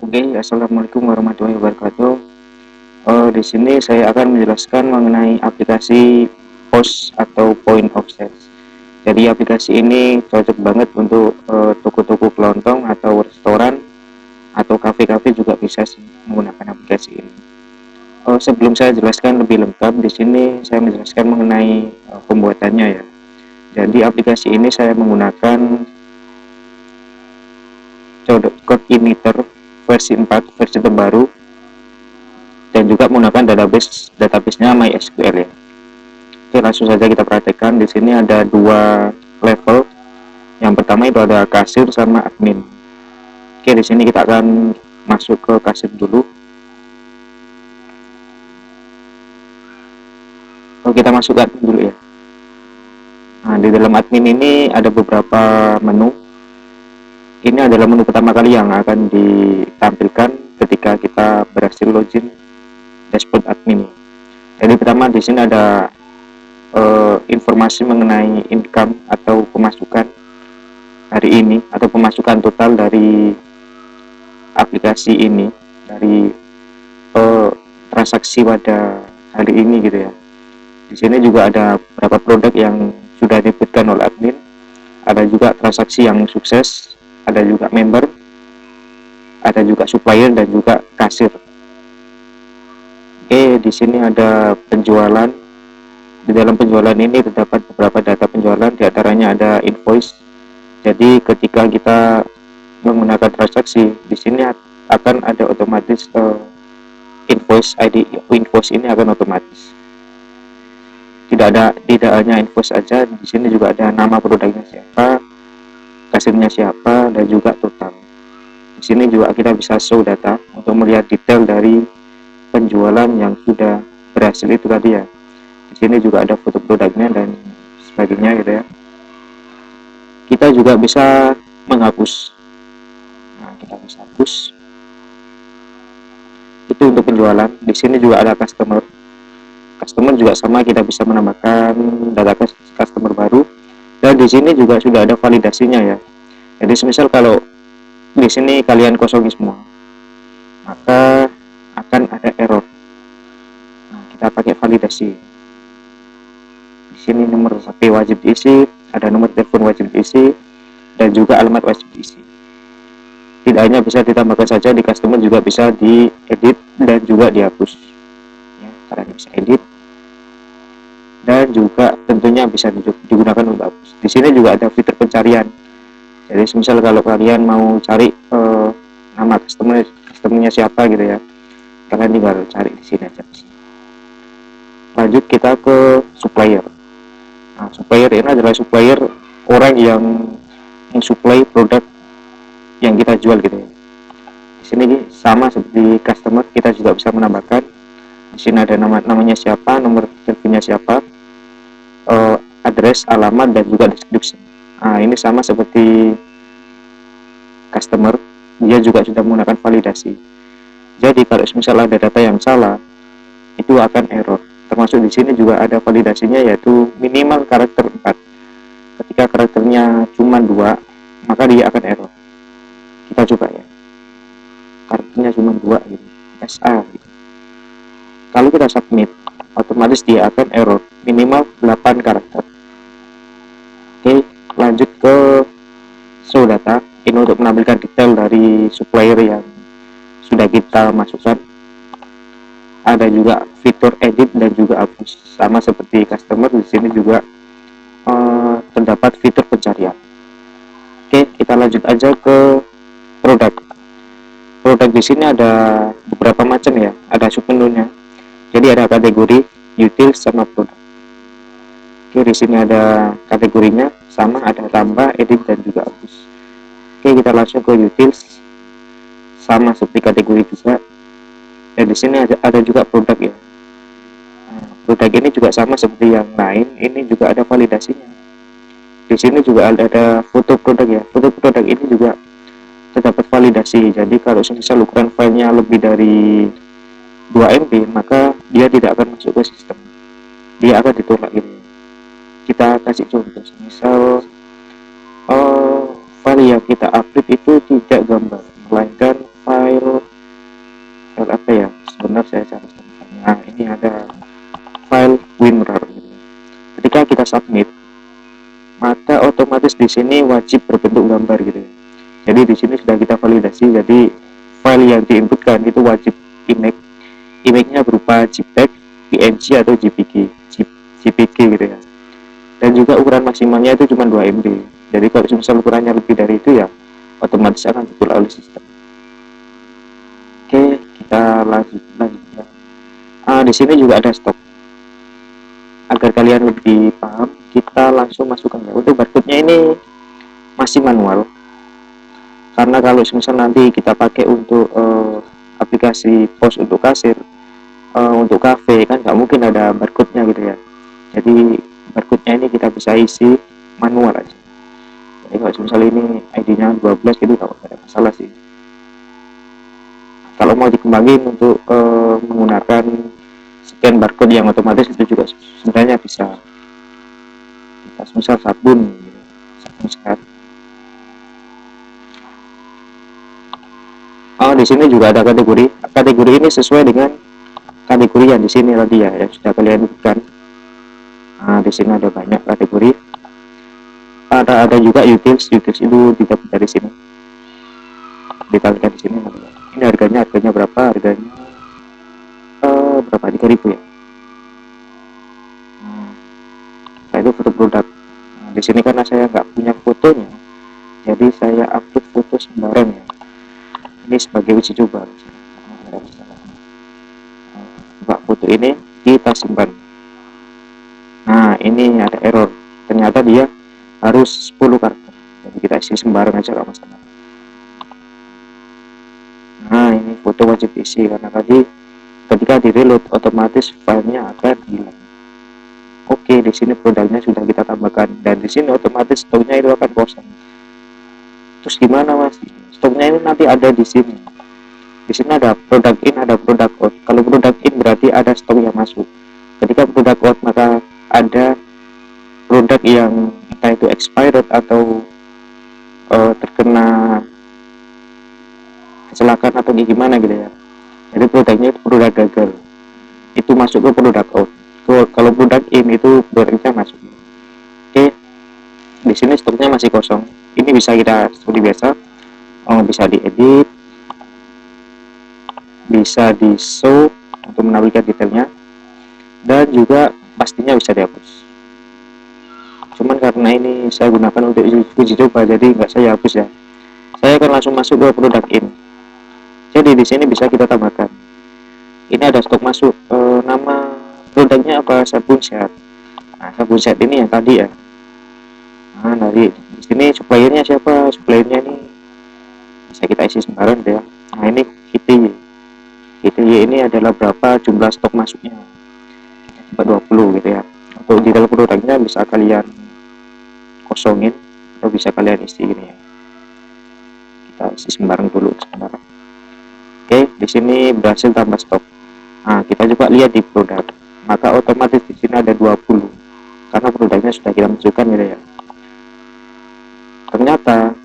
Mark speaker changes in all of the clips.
Speaker 1: Oke, assalamualaikum warahmatullahi wabarakatuh. Di sini saya akan menjelaskan mengenai aplikasi POS atau Point of Sales. Jadi aplikasi ini cocok banget untuk toko-toko kelontong atau restoran atau kafe-kafe juga bisa menggunakan aplikasi ini. Sebelum saya jelaskan lebih lengkap, di sini saya menjelaskan mengenai pembuatannya ya. Jadi aplikasi ini saya menggunakan Code Igniter versi 4, versi terbaru, dan juga menggunakan database-nya MySQL ya. Oke, langsung saja kita perhatikan. Di sini ada dua level. Yang pertama itu ada kasir sama admin. Oke, di sini kita akan masuk ke kasir dulu. Kita masuk ke admin dulu ya. Nah, di dalam admin ini ada beberapa menu. Ini adalah menu pertama kali yang akan ditampilkan ketika kita berhasil login dashboard admin. Jadi pertama di sini ada informasi mengenai income atau pemasukan hari ini atau pemasukan total dari aplikasi ini, dari transaksi pada hari ini gitu ya. Di sini juga ada beberapa produk yang sudah diberikan oleh admin, ada juga transaksi yang sukses, ada juga member, ada juga supplier dan juga kasir. Oke, di sini ada penjualan. Di dalam penjualan ini terdapat beberapa data penjualan, diantaranya ada invoice. Jadi ketika kita menggunakan transaksi, di sini akan ada otomatis invoice ID. Invoice ini akan otomatis. Tidak hanya invoice saja, di sini juga ada nama produknya siapa, kasirnya siapa, dan juga total. Di sini juga kita bisa show data untuk melihat detail dari penjualan yang sudah berhasil itu tadi ya. Di sini juga ada foto produknya dan sebagainya gitu ya. Kita juga bisa menghapus. Nah, kita bisa hapus. Itu untuk penjualan. Di sini juga ada customer. Customer juga sama, kita bisa menambahkan data customer baru. Dan di sini juga sudah ada validasinya ya. Jadi semisal kalau di sini kalian kosongin semua, maka akan ada error. Nah, kita pakai validasi. Di sini nomor HP wajib diisi, ada nomor telepon wajib diisi, dan juga alamat wajib diisi. Tidak hanya bisa ditambahkan saja, di customer juga bisa diedit dan juga dihapus. Ya, caranya bisa edit dan juga tentunya bisa digunakan untuk hapus. Di sini juga ada fitur pencarian. Jadi misal kalau kalian mau cari nama customernya siapa gitu ya, kalian tinggal cari di sini aja. Lanjut kita ke supplier. Nah, supplier ini adalah supplier orang yang mensuplai produk yang kita jual gitu ya. Di sini sama seperti customer, kita juga bisa menambahkan. Di sini ada namanya siapa, nomor teleponnya siapa, address, alamat, dan juga description. Nah, ini sama seperti customer, dia juga sudah menggunakan validasi. Jadi kalau misalnya ada data yang salah, itu akan error. Termasuk di sini juga ada validasinya, yaitu minimal karakter 4. Ketika karakternya cuma 2, maka dia akan error. Kita coba ya. Karakternya cuma 2 gitu. SA gitu. Kalau kita submit, otomatis dia akan error minimal 8 karakter. Oke, lanjut ke show data. Ini untuk menampilkan detail dari supplier yang sudah kita masukkan. Ada juga fitur edit dan juga hapus, sama seperti customer. Di sini juga terdapat fitur pencarian. Oke, kita lanjut aja ke produk. Produk di sini ada beberapa macam ya, ada submenunya. Jadi ada kategori, utils, sama produk. Oke, di sini ada kategorinya, sama ada tambah, edit, dan juga hapus. Oke, kita langsung ke utils, sama seperti kategori juga. Dan di sini ada juga produk ya. Nah, produk ini juga sama seperti yang lain, ini juga ada validasinya. Di sini juga ada foto produk ya. Foto produk ini juga terdapat validasi. Jadi kalau misal ukuran filenya lebih dari 2 MB, maka dia tidak akan masuk ke sistem, dia akan ditolak gitu. Kita kasih contoh, misal file yang kita upload itu tidak gambar, melainkan file sini wajib berbentuk gambar gitu ya. Jadi di sini sudah kita validasi, jadi file yang diinputkan itu wajib image. Image-nya berupa JPEG, PNG atau JPG gitu ya. Dan juga ukuran maksimalnya itu cuma 2 MB. Jadi kalau misal ukurannya lebih dari itu ya otomatis akan ditolak oleh sistem. Oke, kita lanjut ya. Di sini juga ada stok. Agar kalian lebih paham, kita langsung masukkan ya. Untuk barcode-nya ini masih manual. Karena kalau misal nanti kita pakai untuk aplikasi pos untuk kasir, untuk kafe kan nggak mungkin ada barcode-nya gitu ya. Jadi barcode-nya ini kita bisa isi manual aja. Jadi kalau misal ini ID-nya 12 gitu nggak ada masalah sih. Kalau mau dikembangin untuk menggunakan scan barcode yang otomatis itu juga sebenarnya bisa. Kita misal sabun sehat. Di sini juga ada kategori. Kategori ini sesuai dengan kategori yang di sini tadi ya, yang sudah kalian bukan. Di sini ada banyak kategori. Ada juga utils itu tidak dari sini. Kita lihat di sini. Ini harganya berapa? Harganya berapa? 3.000 ya. Nah, itu foto produk. Di sini karena saya nggak punya fotonya, jadi saya upload foto sembarang ya. Ini sebagai uji coba. Foto ini kita simpan. Nah, ini ada error. Ternyata dia harus 10 karakter. Jadi kita isi sembarang aja nggak masalah. Nah, ini foto wajib isi karena tadi ketika di reload otomatis filenya akan hilang. Oke, di sini produknya sudah kita tambahkan dan di sini otomatis stoknya itu akan kosong. Terus gimana mas? Stoknya ini nanti ada di sini. Di sini ada produk in, ada produk out. Kalau produk in berarti ada stok yang masuk. Ketika produk out maka ada produk yang entah itu expired atau terkena kecelakaan atau gimana gitu ya. Jadi produknya itu produk gagal. Itu masuk ke produk out. Kalau produk in itu produknya masuk. Oke. Di sini stoknya masih kosong. Ini bisa kita seperti biasa. Bisa diedit, bisa di show untuk menampilkan detailnya, dan juga pastinya bisa dihapus. Cuman karena ini saya gunakan untuk uji coba jadi nggak saya hapus ya. Saya akan langsung masuk ke produk in. Jadi di sini bisa kita tambahkan. Ini ada stok masuk. Nama produknya apa? Sabun sehat. Nah, sabun sehat ini yang tadi ya. Nah, dari di sini suppliernya siapa? Suppliernya ini bisa kita isi sembarang ya. Nah, ini KTY ini adalah berapa jumlah stok masuknya. Coba 20 gitu ya. Untuk di dalam produknya bisa kalian kosongin atau bisa kalian isi gini ya. Kita isi sembarang dulu sebentar. Oke, di sini berhasil tambah stok. Nah, kita coba lihat di produk. Maka otomatis di sini ada 20. Karena produknya sudah kita masukkan gitu ya. Ternyata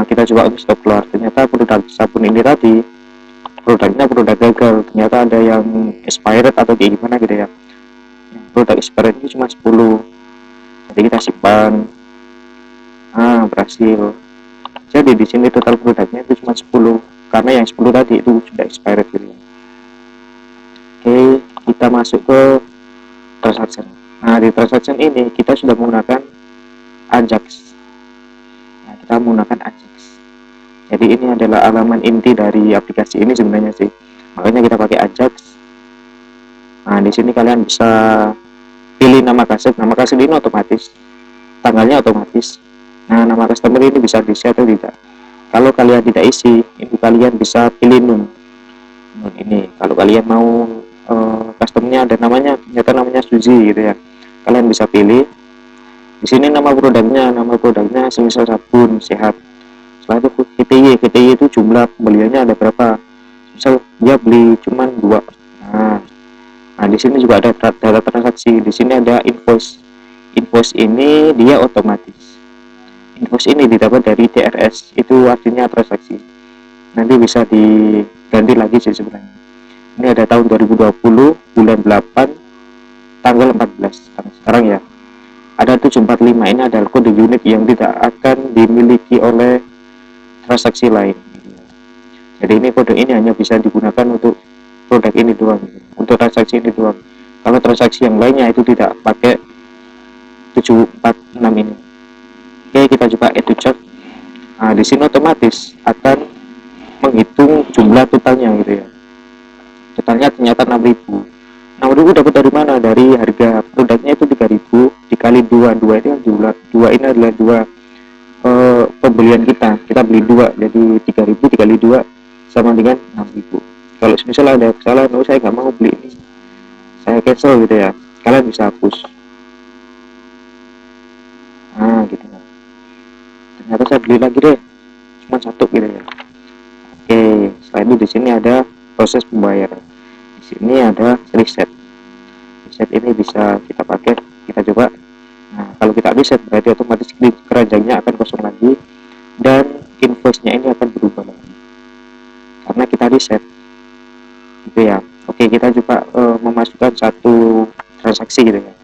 Speaker 1: kita coba untuk stop keluar. Ternyata produk sabun ini tadi produknya produk gagal. Ternyata ada yang expired atau kayak gimana gitu ya. Produk expired itu cuma 10. Jadi kita simpan. Berhasil. Jadi di sini total produknya itu cuma 10 karena yang 10 tadi itu sudah expired gitu ya. Oke, kita masuk ke transaction. Nah, di transaction ini kita sudah menggunakan Ajax. Nah, kita menggunakan Ajax. Jadi ini adalah halaman inti dari aplikasi ini sebenarnya sih. Makanya kita pakai Ajax. Nah, di sini kalian bisa pilih nama kaset. Nama kaset ini otomatis. Tanggalnya otomatis. Nah, nama customer ini bisa diisi atau tidak. Kalau kalian tidak isi, itu kalian bisa pilih nun ini. Kalau kalian mau customernya ada namanya, ternyata namanya Suzy gitu ya. Kalian bisa pilih. Di sini nama produknya semisal sabun sehat. Setelah itu KTY itu jumlah pembeliannya ada berapa. Misal dia beli cuman 2. Nah, di sini juga ada data transaksi. Di sini ada invoice. Invoice ini dia otomatis. Invoice ini didapat dari TRS, itu artinya transaksi. Nanti bisa diganti lagi sih sebenarnya. Ini ada tahun 2020, bulan 8, tanggal 14. Sekarang ya. Ada 745, ini adalah kode unit yang tidak akan dimiliki oleh transaksi lain. Jadi ini kode ini hanya bisa digunakan untuk produk ini doang, untuk transaksi ini doang. Kalau transaksi yang lainnya itu tidak pakai 746 ini. Oke, kita coba add to chart. Nah, di sini otomatis akan menghitung jumlah totalnya gitu ya. Totalnya ternyata 6.000. 6.000 dapat dari mana? Dari harga produknya itu 3.000 dikali 2. 2 ini jumlah 2 ini adalah dua pembelian kita beli 2, jadi 3.000 dikali 2 sama dengan 6.000. Kalau misalnya ada kesalahan, oh saya nggak mau beli ini, saya cancel gitu ya, kalian bisa hapus. Nah gitu ya, ternyata saya beli lagi deh, cuma satu gitu ya. Oke, setelah itu di sini ada proses pembayaran, di sini ada reset. Reset ini bisa kita pakai, kita coba. Nah, kalau kita reset berarti otomatis keranjangnya akan kosong lagi dan invoice-nya ini akan berubah lagi karena kita reset gitu ya. Oke, kita coba memasukkan satu transaksi gitu ya.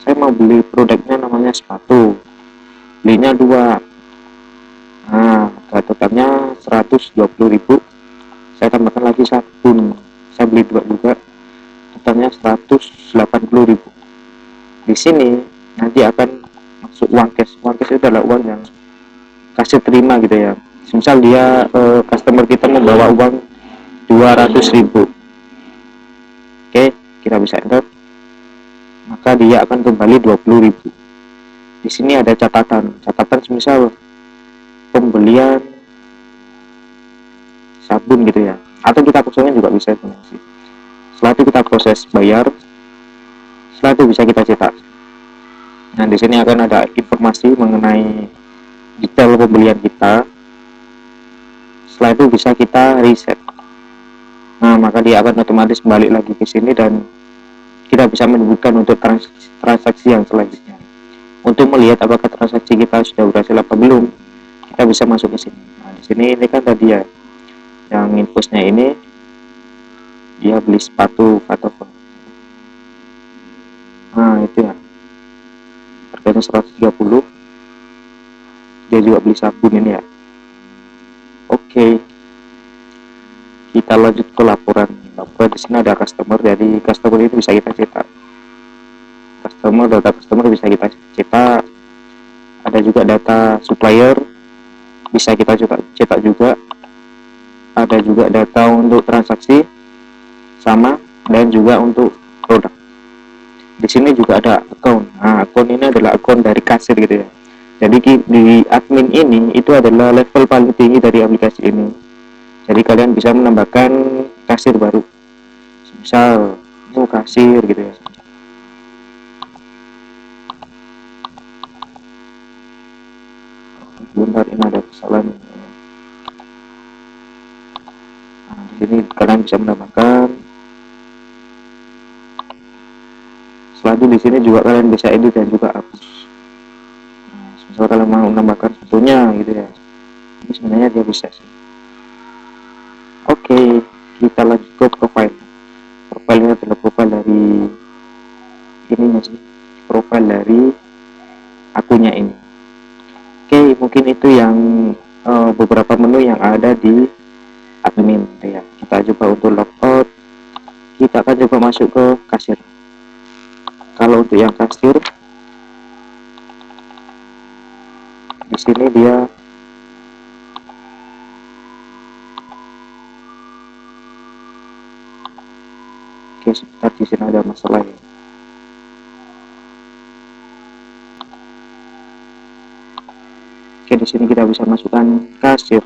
Speaker 1: Saya mau beli produknya namanya sepatu, belinya 2. Nah, totalnya 120.000. Saya tambahkan lagi sabun, saya beli 2 juga, totalnya 180.000. Di sini nanti akan masuk uang cash. Uang cash itu adalah uang yang kasir terima gitu ya. Misal dia customer kita membawa uang 200.000. Oke, kita bisa enter, maka dia akan kembali 20.000. Di sini ada catatan misal pembelian sabun gitu ya, atau kita kosongin juga bisa sih. Setelah itu kita proses bayar, setelah itu bisa kita cetak. Nah, di sini akan ada informasi mengenai detail pembelian kita. Setelah itu bisa kita reset. Nah, maka dia akan otomatis balik lagi ke sini dan kita bisa menyebutkan untuk transaksi yang selanjutnya. Untuk melihat apakah transaksi kita sudah berhasil apa belum, kita bisa masuk ke sini. Nah, di sini ini kan tadi ya, yang invoice-nya ini dia beli sepatu atau nah itu ya, harganya 130. Dia juga beli sabun ini ya. Oke, kita lanjut ke laporan. Di sini ada customer, jadi customer itu bisa kita cetak. Data customer bisa kita cetak. Ada juga data supplier, bisa kita cetak juga. Ada juga data untuk transaksi sama, dan juga untuk produk. Di sini juga ada account. Nah, account ini adalah account dari kasir gitu ya. Jadi di admin ini itu adalah level paling tinggi dari aplikasi ini. Jadi kalian bisa menambahkan kasir baru. Misal mau kasir gitu ya. Bentar, ini ada kesalahan. Nah, di sini kalian bisa menambahkan. Selanjutnya di sini juga kalian bisa edit dan juga hapus. Nah, misal kalian mau menambahkan fotonya gitu ya. Ini sebenarnya dia bisa sih. Oke, kita lanjut ke profile. Profilnya adalah profile dari ininya sih, profile dari akunnya ini. Oke, mungkin itu yang beberapa menu yang ada di admin ya. Kita coba untuk logout, kita akan coba masuk ke kasir. Kalau untuk yang kasir, di sini dia oke, sebentar, di sini ada masalah ya. Oke, di sini kita bisa masukkan kasir.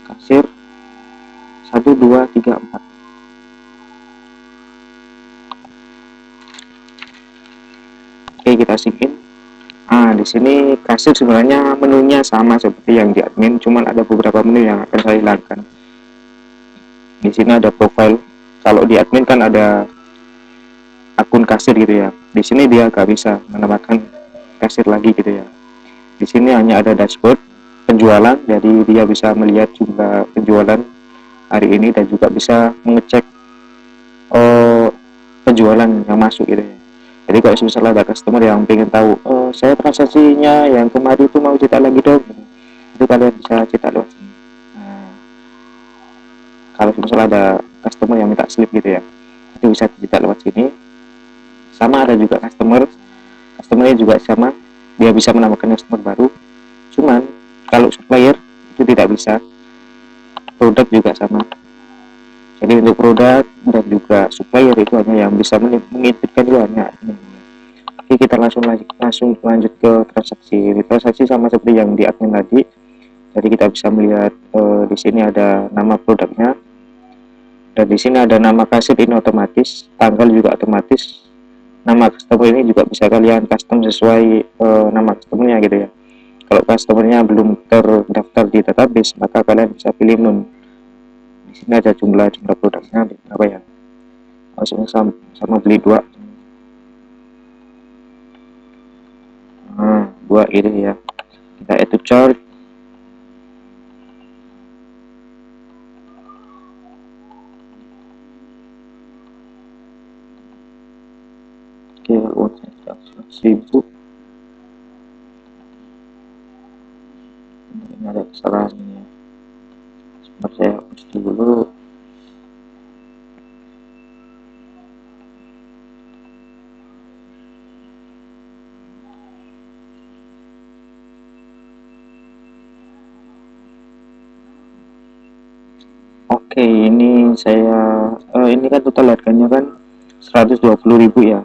Speaker 1: Kasir 1 2 3 4. Oke, kita sign. Nah, di sini kasir sebenarnya menunya sama seperti yang di admin, cuman ada beberapa menu yang akan saya hilangkan. Di sini ada profile. Kalau di admin kan ada akun kasir gitu ya. Di sini dia nggak bisa menambahkan kasir lagi gitu ya. Di sini hanya ada dashboard penjualan, jadi dia bisa melihat jumlah penjualan hari ini dan juga bisa mengecek penjualan yang masuk gitu ya. Jadi kalau misalnya ada customer yang pengen tahu, oh saya transaksinya yang kemarin itu mau cetak lagi dong, itu kalian bisa cetak lewat sini. Nah, kalau misalnya ada customer yang minta slip gitu ya, itu bisa dicetak lewat sini. Sama ada juga customernya juga sama, dia bisa menambahkan customer baru. Cuman kalau supplier itu tidak bisa, produk juga sama. Jadi untuk produk dan juga supplier itu hanya yang bisa mengintipkan itu hanya admin. Oke, kita langsung lanjut ke transaksi. Di transaksi sama seperti yang di admin tadi. Jadi kita bisa melihat di sini ada nama produknya, dan di sini ada nama kasir ini otomatis, tanggal juga otomatis. Nama customer ini juga bisa kalian custom sesuai nama customernya gitu ya. Kalau customernya belum terdaftar di database, maka kalian bisa pilih non. Di sini ada jumlah produknya berapa ya? Langsung sama beli dua. Nah, dua ini ya. Kita add to chart. Oke, uangnya 100.000. Ini ada kesalahan ini ya. Sebentar saya hapus dulu. Oke, ini saya ini kan total harganya kan 120.000 ya.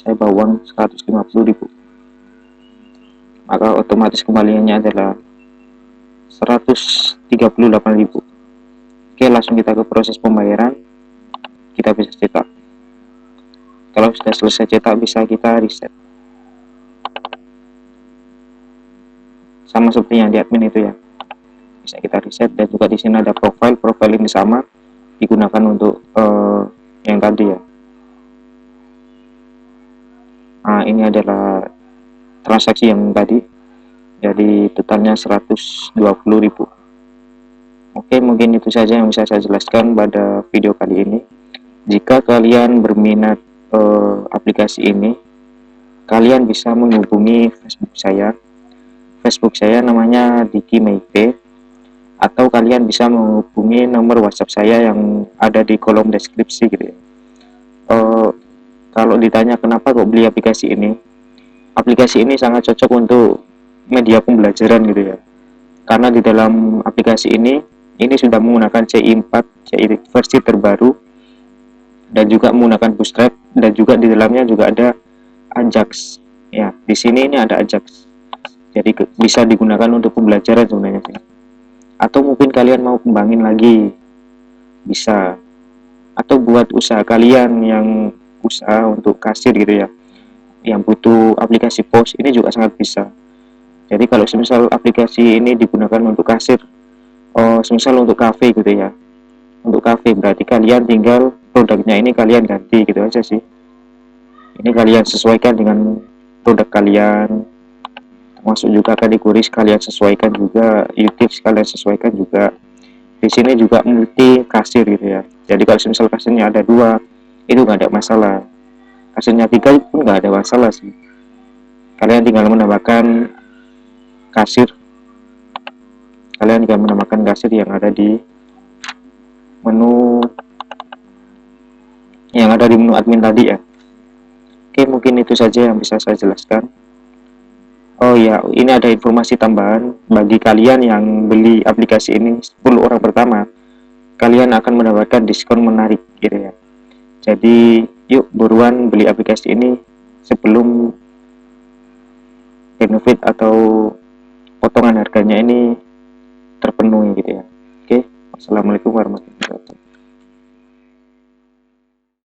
Speaker 1: Saya bawa uang 150.000. Maka otomatis kembaliannya adalah 138.000. Oke, langsung kita ke proses pembayaran. Kita bisa cetak. Kalau sudah selesai cetak, bisa kita reset. Sama seperti yang di admin itu ya. Bisa kita reset, dan juga di sini ada profile ini sama digunakan untuk yang tadi ya. Nah, ini adalah transaksi yang tadi, jadi totalnya 120.000. Oke, mungkin itu saja yang bisa saya jelaskan pada video kali ini. Jika kalian berminat aplikasi ini, kalian bisa menghubungi Facebook saya. Facebook saya namanya Diki Meipe, atau kalian bisa menghubungi nomor WhatsApp saya yang ada di kolom deskripsi gitu ya. Kalau ditanya kenapa kok beli aplikasi ini sangat cocok untuk media pembelajaran gitu ya. Karena di dalam aplikasi ini sudah menggunakan CI versi terbaru, dan juga menggunakan Bootstrap, dan juga di dalamnya juga ada Ajax. Ya, di sini ini ada Ajax. Jadi bisa digunakan untuk pembelajaran sebenarnya. Atau mungkin kalian mau kembangin lagi, bisa. Atau buat usaha kalian yang usaha untuk kasir gitu ya, yang butuh aplikasi POS, ini juga sangat bisa. Jadi kalau semisal aplikasi ini digunakan untuk kasir, semisal untuk kafe gitu ya, untuk kafe berarti kalian tinggal produknya ini kalian ganti gitu aja sih. Ini kalian sesuaikan dengan produk kalian, termasuk juga kategori kalian sesuaikan juga, YouTube kalian sesuaikan juga. Di sini juga multi kasir gitu ya. Jadi kalau misal kasirnya ada dua, itu nggak ada masalah. Kasirnya tiga pun nggak ada masalah sih. Kalian tinggal menambahkan kasir, yang ada di menu admin tadi ya. Oke, mungkin itu saja yang bisa saya jelaskan. Oh ya, ini ada informasi tambahan bagi kalian yang beli aplikasi ini 10 orang pertama, kalian akan mendapatkan diskon menarik gitu ya. Jadi yuk buruan beli aplikasi ini sebelum benefit atau potongan harganya ini terpenuhi gitu ya. Oke, wassalamualaikum warahmatullahi wabarakatuh.